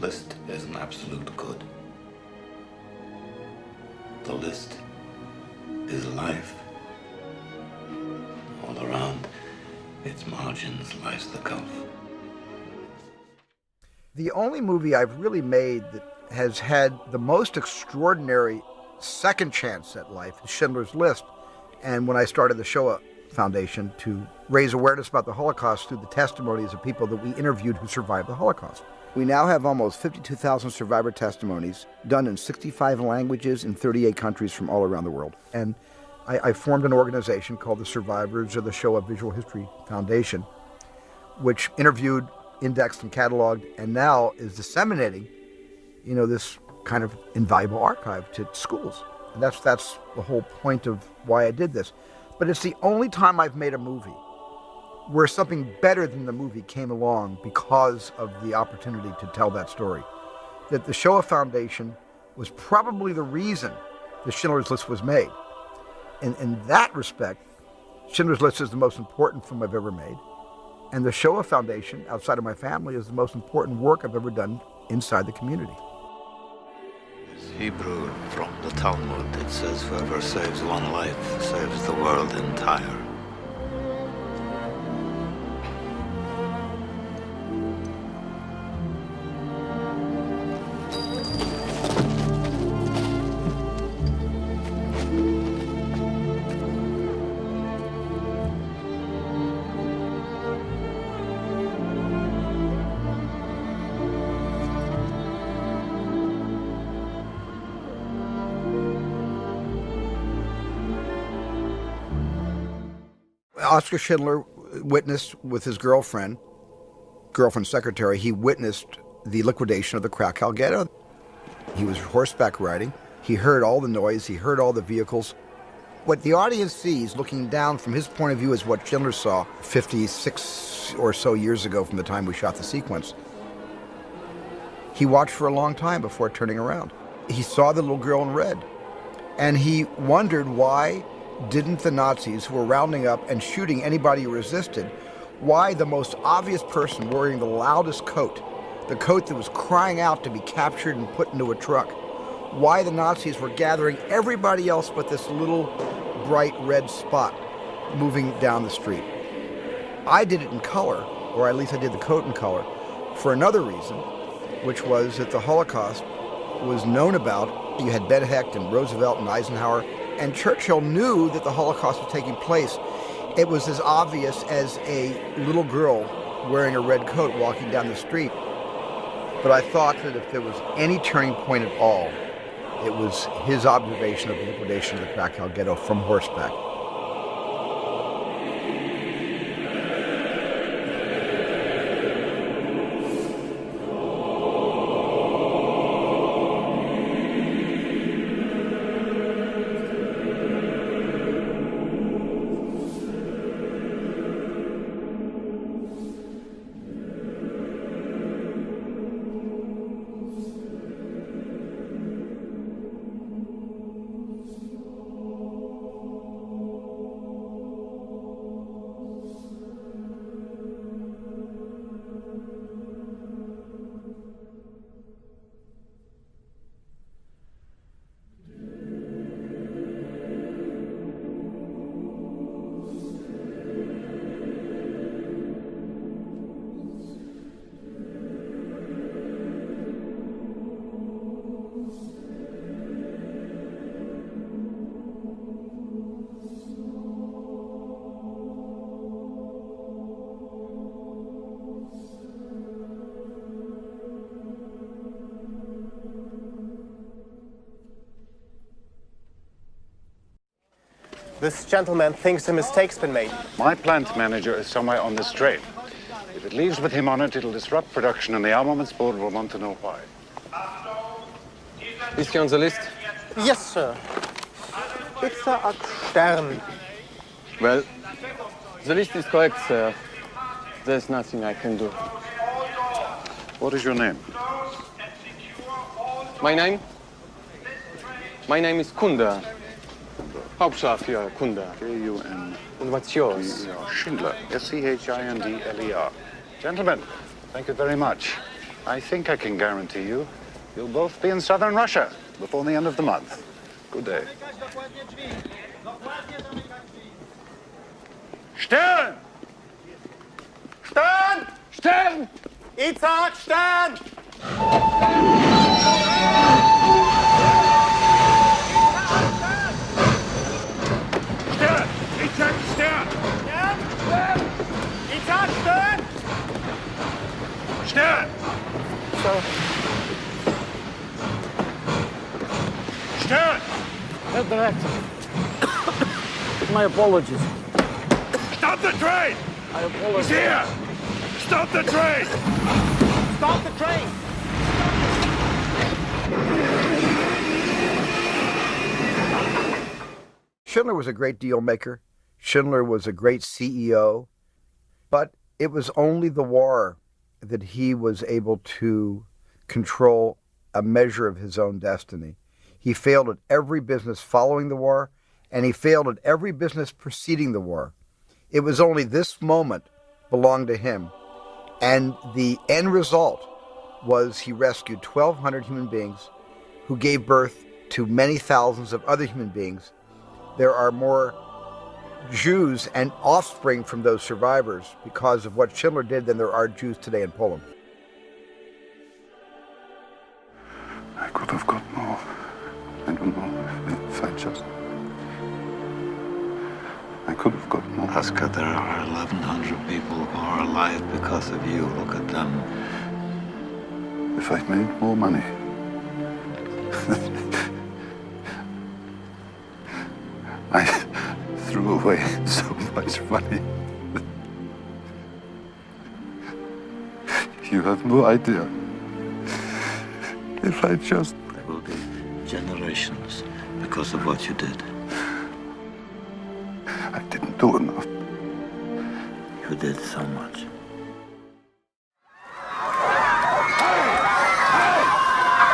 list is an absolute good. The list is life. All around its margins lies the gulf. The only movie I've really made that has had the most extraordinary second chance at life is Schindler's List. And when I started the Shoah Foundation to raise awareness about the Holocaust through the testimonies of people that we interviewed who survived the Holocaust. We now have almost 52,000 survivor testimonies done in 65 languages in 38 countries from all around the world. And I formed an organization called the Survivors of the Shoah Visual History Foundation, which interviewed, indexed, and cataloged, and now is disseminating, this kind of invaluable archive to schools. And that's the whole point of why I did this. But it's the only time I've made a movie where something better than the movie came along because of the opportunity to tell that story. That the Shoah Foundation was probably the reason the Schindler's List was made. In that respect, Schindler's List is the most important film I've ever made. And the Shoah Foundation, outside of my family, is the most important work I've ever done inside the community. It's Hebrew from the Talmud. It says, whoever saves one life saves the world entire. Oskar Schindler witnessed with his girlfriend's secretary, he witnessed the liquidation of the Krakow ghetto. He was horseback riding. He heard all the noise. He heard all the vehicles. What the audience sees looking down from his point of view is what Schindler saw 56 or so years ago from the time we shot the sequence. He watched for a long time before turning around. He saw the little girl in red, and he wondered why didn't the Nazis, who were rounding up and shooting anybody who resisted, why the most obvious person wearing the loudest coat, the coat that was crying out to be captured and put into a truck, why the Nazis were gathering everybody else but this little bright red spot moving down the street. I did it in color, or at least I did the coat in color, for another reason, which was that the Holocaust was known about. You had Ben Hecht and Roosevelt and Eisenhower, and Churchill knew that the Holocaust was taking place. It was as obvious as a little girl wearing a red coat walking down the street. But I thought that if there was any turning point at all, it was his observation of the liquidation of the Krakow ghetto from horseback. This gentleman thinks a mistake's been made. My plant manager is somewhere on this train. If it leaves with him on it, it'll disrupt production, and the armaments board will want to know why. Is he on the list? Yes, sir. It's a Stern. Well, the list is correct, sir. There's nothing I can do. What is your name? My name? My name is Kunda. Hauptschaf hier, Kunda. K-U-N. And what's yours? Schindler. S-C-H-I-N-D-L-E-R. Gentlemen, thank you very much. I think I can guarantee you, you'll both be in southern Russia before the end of the month. Good day. Stern! Stern! Stern! Itzhak, Stern! Stern! Itzhak, Stern! Stern! Stern! Itzhak, Stern! Stern! Sir. Stern! Herr Director, my apologies. Stop the train! I He's apologize. here! Stop the train! Stop the train! Schindler was a great deal maker. Schindler was a great CEO. But it was only the war that he was able to control a measure of his own destiny. He failed at every business following the war, and he failed at every business preceding the war. It was only this moment belonged to him. And the end result was he rescued 1,200 human beings who gave birth to many thousands of other human beings. There are more Jews and offspring from those survivors because of what Schindler did than there are Jews today in Poland. I could have got more. I don't know if I just... I could have got more. Oscar, there are 1,100 people who are alive because of you. Look at them. If I'd made more money. I threw away so much money. You have no idea. If I just... There will be generations because of what you did. I didn't do enough. You did so much.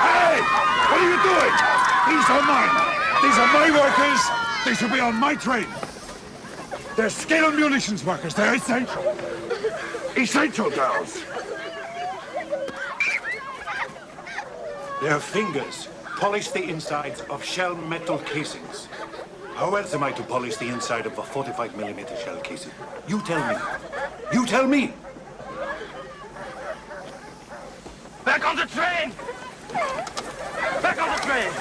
Hey! What are you doing? These are mine. These are my workers. They should be on my train. They're skill and munitions workers. They're essential. Essential, girls. Their fingers polish the insides of shell metal casings. How else am I to polish the inside of a 45mm shell casing? You tell me. You tell me. Back on the train! Back on the train!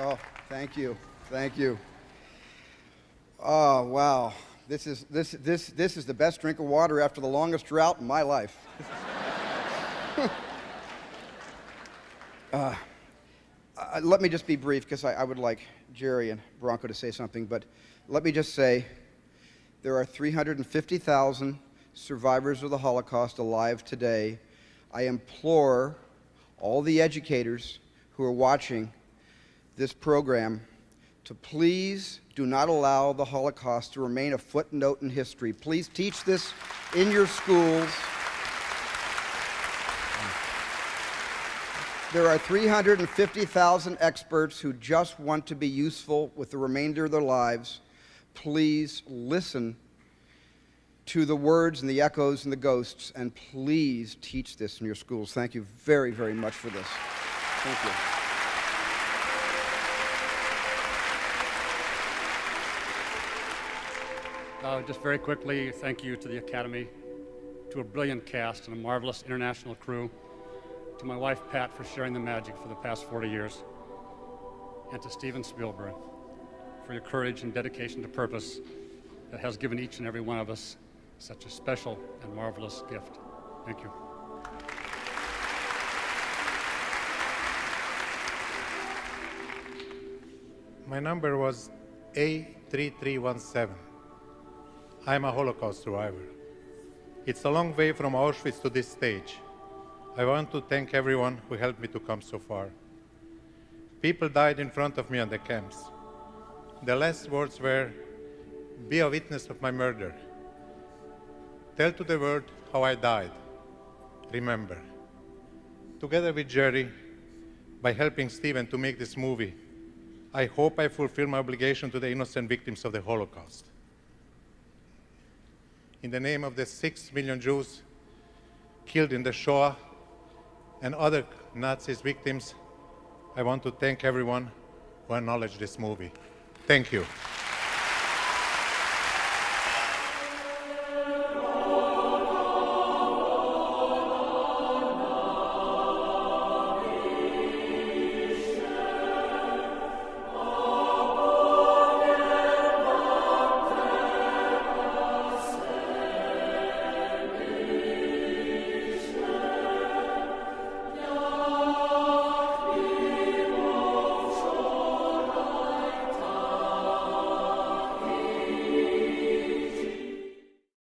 Oh, thank you. Thank you. Oh, wow. This is the best drink of water after the longest drought in my life. Let me just be brief, because I would like Jerry and Bronco to say something, but let me just say there are 350,000 survivors of the Holocaust alive today. I implore all the educators who are watching this program to please do not allow the Holocaust to remain a footnote in history. Please teach this in your schools. There are 350,000 experts who just want to be useful with the remainder of their lives. Please listen to the words and the echoes and the ghosts, and please teach this in your schools. Thank you very, very much for this. Thank you. Just very quickly, thank you to the Academy, to a brilliant cast and a marvelous international crew, to my wife Pat for sharing the magic for the past 40 years, and to Steven Spielberg for your courage and dedication to purpose that has given each and every one of us such a special and marvelous gift. Thank you. My number was A3317. I'm a Holocaust survivor. It's a long way from Auschwitz to this stage. I want to thank everyone who helped me to come so far. People died in front of me on the camps. The last words were, "Be a witness of my murder. Tell to the world how I died. Remember." Together with Jerry, by helping Steven to make this movie, I hope I fulfill my obligation to the innocent victims of the Holocaust. In the name of the 6 million Jews killed in the Shoah and other Nazi victims, I want to thank everyone who acknowledged this movie. Thank you.